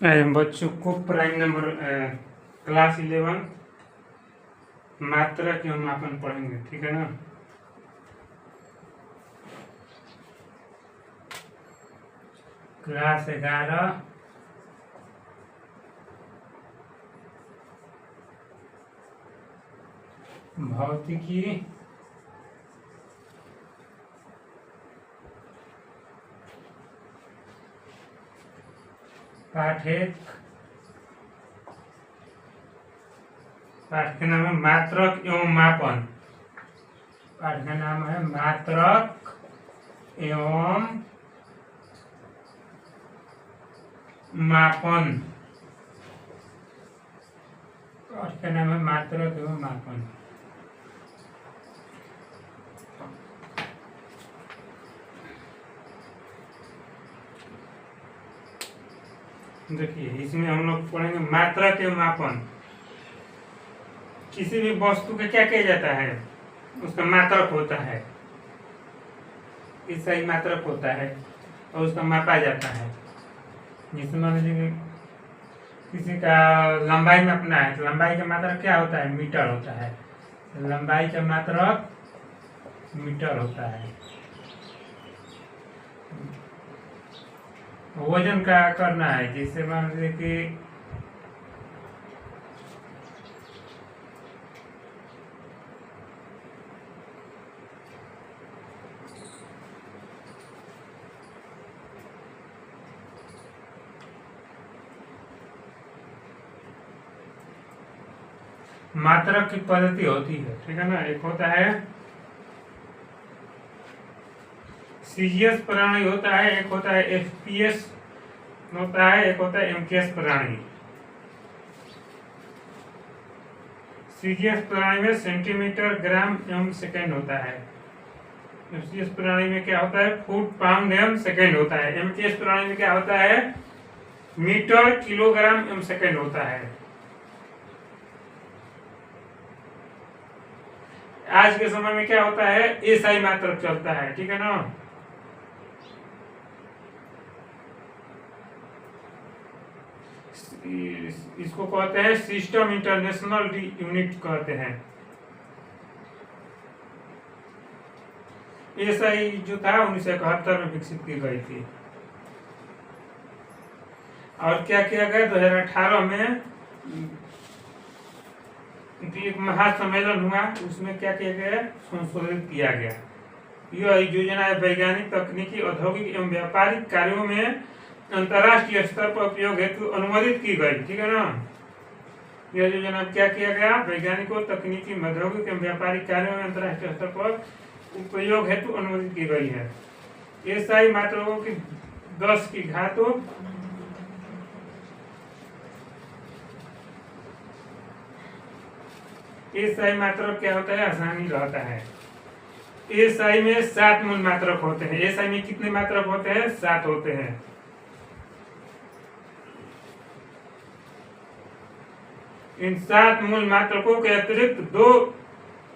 बच्चों को prime number class 11 मात्रा के हम मापन पढ़ेंगे, ठीक है ना। क्लास 11 भौतिकी पाठ का नाम है मात्रक एवं मापन। पाठ का नाम है मात्रक एवं मापन। पाठ का नाम है मात्रक एवं मापन। देखिए, इसमें हम लोग पढ़ेंगे मात्रा के मापन। किसी भी वस्तु का क्या किया जाता है, उसका मात्रक होता है, इसका ही मात्रक होता है और उसका मापा जाता है। जैसे मान लीजिए किसी का लंबाई मापना है, तो लंबाई का मात्रक क्या होता है, मीटर होता है। लंबाई का मात्रक मीटर होता है। वजन का करना है, जैसे मान लीजिए कि मात्रक की पद्धति होती है, ठीक है ना। एक होता है सीजीएस प्रणाली होता है, एक होता है एफपीएस होता है, एक होता है एमकेएस प्रणाली। सीजीएस प्रणाली में सेंटीमीटर, ग्राम एवं सेकेंड होता है। एफपीएस प्रणाली में क्या होता है, फुट, पाउंड एवं सेकेंड होता है। एमकेएस प्रणाली में क्या होता है, मीटर, किलोग्राम एवं सेकेंड होता है। आज के समय में क्या होता है, एसआई मात्रक चलता है, ठीक है ना। इसको कहते हैं सिस्टम इंटरनेशनल यूनिट कहते हैं। एसआई जो था 1971 में विकसित की गई थी। और क्या किया गया, 2018 में एक महासम्मेलन हुआ, उसमें क्या किया गया, संशोधित किया गया। यह योजना वैज्ञानिक, तकनीकी, औद्योगिक एवं व्यापारिक कार्यों में अंतर्राष्ट्रीय स्तर पर उपयोग हेतु अनुमोदित की गई, ठीक है ना। यह योजना क्या किया गया, वैज्ञानिकों, तकनीकी, औद्योगिक एवं व्यापारिक कार्यों में अंतर्राष्ट्रीय स्तर पर उपयोग हेतु अनुमोदित की गई है। एसआई मात्रकों की 10 की घातों एसआई मात्रक क्या होता है, आसानी रहता है। एसआई में 7 मूल मात्रक होते हैं। एसआई में कितने मात्रक होते हैं, 7 होते हैं। इन 7 मूल मात्रकों के अतिरिक्त 2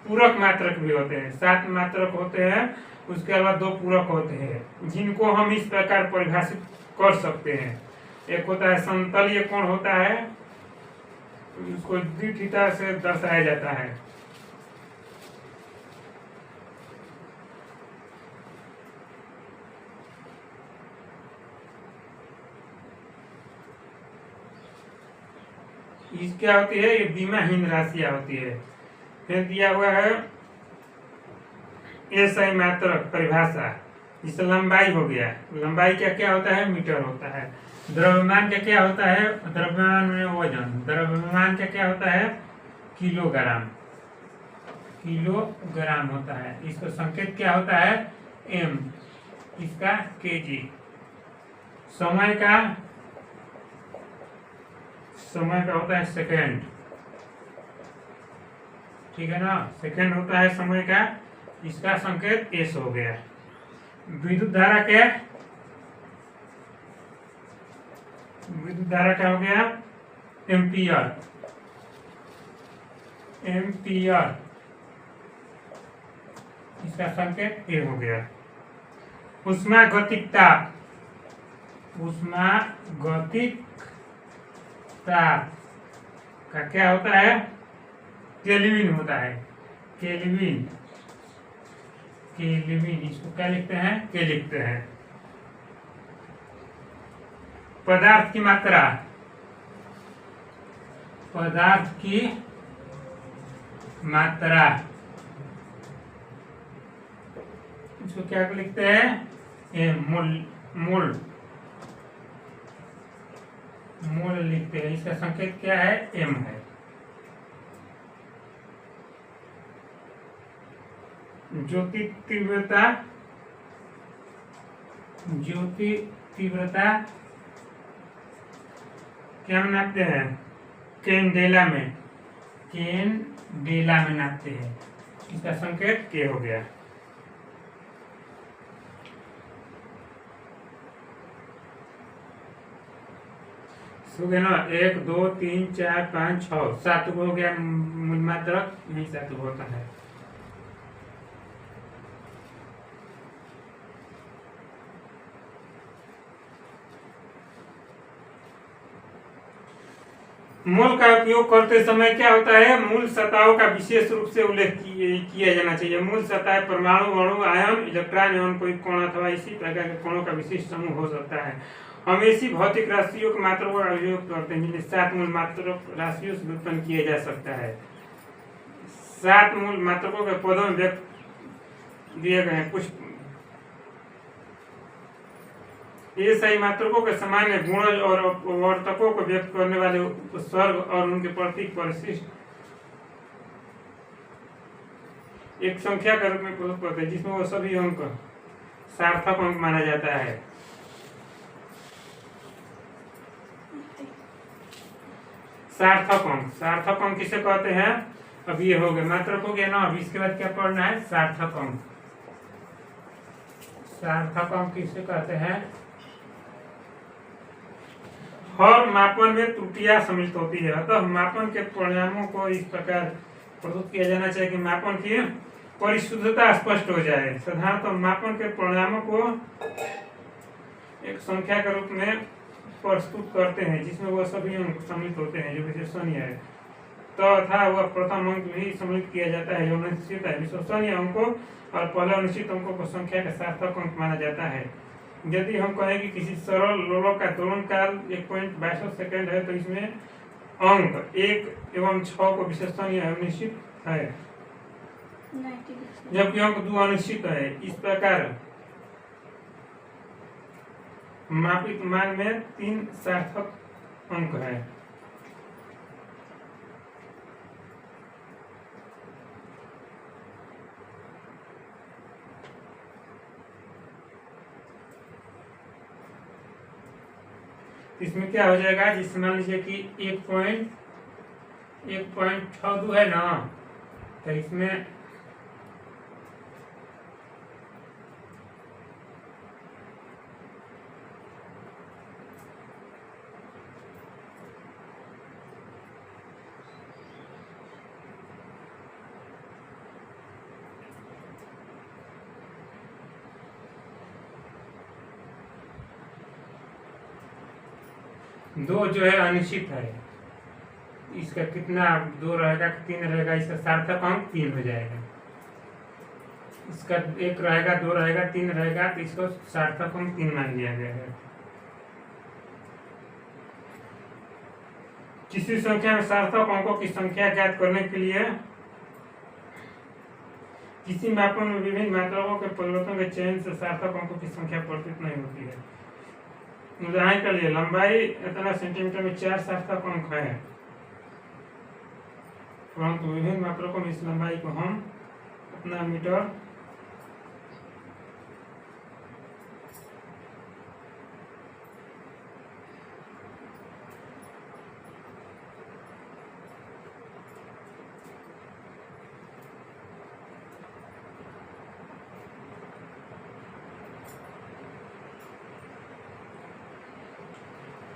पूरक मात्रक भी होते हैं। 7 मात्रक होते हैं, उसके अलावा 2 पूरक होते हैं, जिनको हम इस प्रकार परिभाषित कर सकते हैं। एक होता है समतलीय कोण होता है, उसको द्विथीटा से दर्शाया जाता है। इस क्या होती है, ये बीमाहीन राशियां होती है। फिर दिया हुआ है एसआई मात्रक परिभाषा। जिससे लंबाई हो गया, लंबाई क्या क्या होता है, मीटर होता है। द्रव्यमान क्या क्या होता है, द्रव्यमान में वजन। द्रव्यमान क्या क्या होता है, किलोग्राम। किलोग्राम होता है। इसका संकेत क्या होता है, एम, इसका केजी। समय का होता है सेकेंड, ठीक है ना। सेकेंड होता है समय का, इसका संकेत एस हो गया। विद्युत धारा क्या, विद्युत धारा क्या हो गया, एम्पियर। एम्पियर, इसका संकेत ए हो गया। उष्मागतिक ताप, उष्मागतिक ताप का क्या होता है? केल्विन होता है। केल्विन, केल्विन इसको क्या लिखते हैं? के लिखते हैं। पदार्थ की मात्रा, पदार्थ की मात्रा इसको क्या लिखते हैं? मोल, मोल, मोल लिखते हैं। इसका संकेत क्या है? एम है। ज्योति तीव्रता, ज्योति तीव्रता क्या नापते हैं? कैंडेला में, कैंडेला में नापते हैं। इसका संकेत के हो गया। सुगे ना 1 2 3 4 5 6 7 हो गया मूलमात्रक, यही 7 होता है। मोल का उपयोग करते समय क्या होता है? मूल सतहों का विशेष रूप से उल्लेख किया जाना चाहिए। मूल सतह परमाणु, अणु, आयन, इलेक्ट्रॉन एवं कोई कोण अथवा इसी प्रकार के कोणों का विशिष्ट समूह हो सकता है। हम ऐसी भौतिक राशियों के मात्रों का उपयोग करते हैं जिन्हें 7 मूल मात्रक राशियों से व्युत्पन्न किया जा सकता है। 7 मूल मात्रकों के पदों में व्यक्त दिए गए हैं। कुछ ये सही मात्रकों के सामान्य गुणज और वर्तकों को व्यक्त करने वाले उपसर्ग और उनके प्रतीक परिशिष्ट एक संख्या के रूप में प्रस्तुत करते हैं, जिसमें वो सभी अंक सार्थक अंक माना जाता है। सार्थक अंक, सार्थक अंक किसे कहते हैं? अब ये हो गए मात्रक हो गया ना। अब इसके बाद क्या पढ़ना है? सार्थक अंक। सार्थक अंक किसे कहते हैं? हर मापन में त्रुटियां सम्मिलित होती है, अतः मापन के परिणामों को इस प्रकार प्रस्तुत किया जाना चाहिए कि मापन की परिशुद्धता स्पष्ट हो जाए। साधारणतः मापन के परिणामों को एक संख्या के रूप में प्रस्तुत करते हैं, जिसमें वह सभी अंक सम्मिलित होते हैं जो विश्वसनीय है, तथा वह प्रथम अंक भी सम्मिलित किया जाता है जो निश्चित है। विश्वसनीय अंकों और पहले निश्चित अंकों को संख्या का सार्थक अंक माना जाता है। यदि हम कहें कि किसी सरल लोलक का दोलन काल 1.62 सेकंड है, तो इसमें अंक 1 एवं 6 को विश्वसनीय निश्चित है, जबकि अंक 2 अनिश्चित है। इस प्रकार मापित मान में 3 सार्थक अंक है। इसमें क्या हो जाएगा? जिससे मान लीजिए कि 1.62 है ना, तो इसमें दो जो है अनिश्चित है, इसका कितना 2 रहेगा, 3 रहेगा, इसका सार्थक अंक 3 हो जाएगा। इसका 1 रहेगा, 2 रहेगा, 3 रहेगा, तो इसको सार्थक अंक 3 मान लिया गया है। किसी संख्या में सार्थक अंकों की संख्या ज्ञात करने के लिए किसी मापन में विभिन्न मात्राओं के परिवर्तन के चयन से सार्थक अंकों की संख्या परिवर्तित नहीं होती है। उदाहरण के लिए लंबाई इतना सेंटीमीटर में 4 सार्थक अंक है, परंतु विभिन्न मात्रकों में इस लंबाई को हम अपना मीटर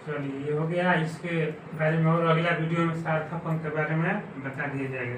चलिए ये हो गया। इसके बारे में और अगला वीडियो में सार्थक अंक के बारे में बता दिया जाएगा।